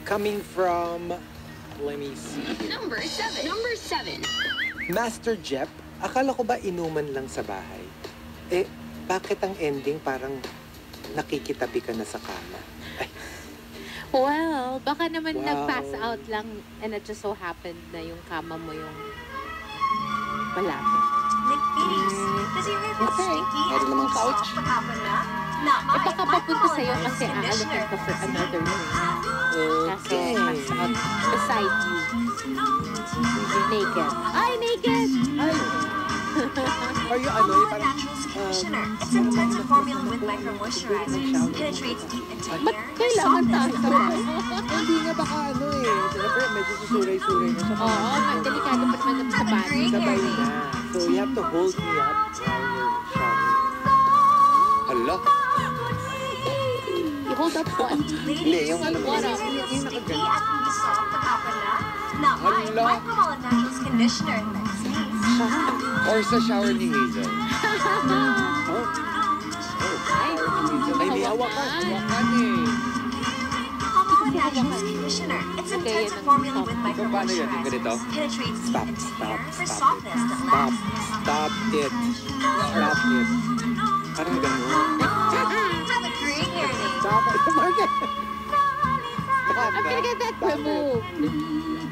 Coming from, let me see here. Number 7. Number 7. Master Jep, akala ko ba inuman lang sa bahay? Eh, bakit ang ending parang nakikitabi ka na sa kama? Ay, Well, baka naman Wow. nag-pass out lang and it just so happened na yung kama mo yung malapit. Ladies, does your hair feel Okay. sticky Meron and namang couch. soft pagkapon na? Not Eh baka mine. papunta sa'yo Micromolecular kasi aalokin conditioner. ka for another room. Kaso okay. pass out beside you. You're naked. Ay, naked! Ay, are you ano, yung parang, Natural Skin Conditioner. It's intensive formula with micro-moisturizers. Penetrates deep into Ba't hair. kailangan Softness tayo? hindi nga baka ano eh. Siyempre, medyo susuray-suray na siya. Oo, delikado pa naman sa body. Sabay na. So, you have to hold me up while you're showering. Hala. You hold up what? Hindi, yung alam mo, What up? yung Sticky nakaganyan. at hindi soft pagkapon na? Not mine. Hala. Micromolecular Naturals Conditioner. Or sa shower ni Hazel. Oh. Ay, Ay, may hawakan. Hawakan eh. Micromolecular Naturals Conditioner. It's Okay, intensive yan ang formula with Ikaw paano yan? Yung ganito? micro-moisturizers. Penetrates deep Stop, into stop, hair for stop softness it. that Stop. lasts. Stop it. Stop it. Parang ganun. Have a great hair day. Stop it. Margaret. I'm gonna get that removed.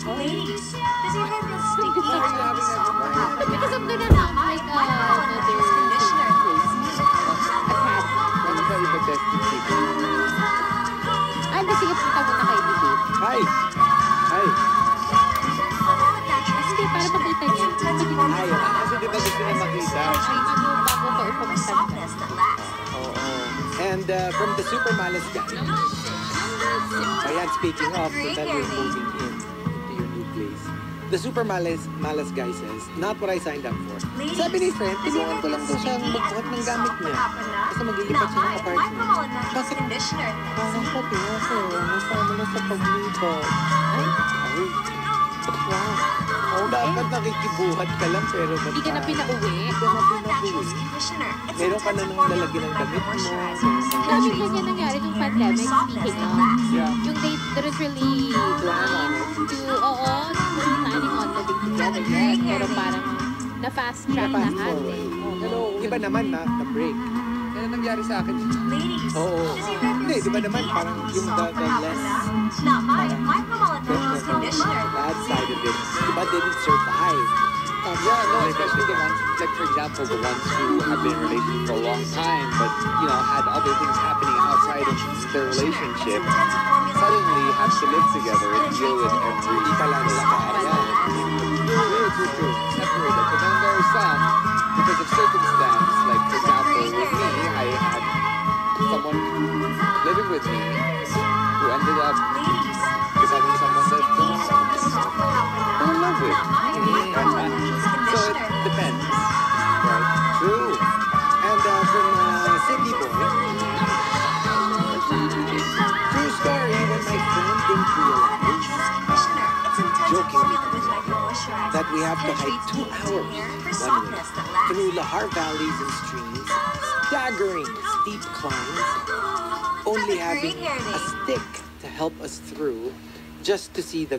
Ladies, does your hair feel sticky and soft pagkapon na? Because I'm gonna have like another conditioner. place. A cat. Ano ba ipa-test yung secret? Ay, sige, punta muna kay Didi. Hi. Hi. Hindi, para makita niya. Hi. Kasi di ba gusto niya makita? Bago ko ipapunta. Softness that lasts. Oo. And from the Super Malas guy. Ayan, speaking of, so that you're moving in to your new place. The Super Malas guy says, not what I signed up for. Sabi ni friend, tulungan ko lang daw siyang magbuhat ng gamit niya. Kasi maglilipat siya ng apartment. Bakit? Parang pati ako. Nasama na sa paglipat. Ay. Ay. Wow. Oh, dapat nakikibuhat ka lang pero Hindi ka na pinauwi. Hindi ka na pinauwi. Meron ka na nang lalagyan ng damit mo. Dami pa niya nangyari nung pandemic, speaking of. Yeah. Yung they didn't really plan to, oo, planning on living together yet. Pero parang na-fast track Fast lahat forward. eh. Pero iba naman na-break. Yan ang nangyari sa akin. Oo. Hindi, di ba naman parang yung the less bad side of it, di ba didn't survive? Yeah, no, especially the ones, like for example, the ones who have been in a relationship for a long time, but, you know, had other things happening outside of their relationship, suddenly have to live together and deal with every Pala nila kaya. true. Separated. But then there are some, because of circumstance, like for example, with me, I had someone living with me who ended up becoming someone that I'm in love with. So it depends. Right? True. And from City Boy, true story when my friend didn't realize, jokingly, that we have to hike 2 hours one way through Lahar valleys and streams, staggering steep climbs, only having a stick to help us through just to see the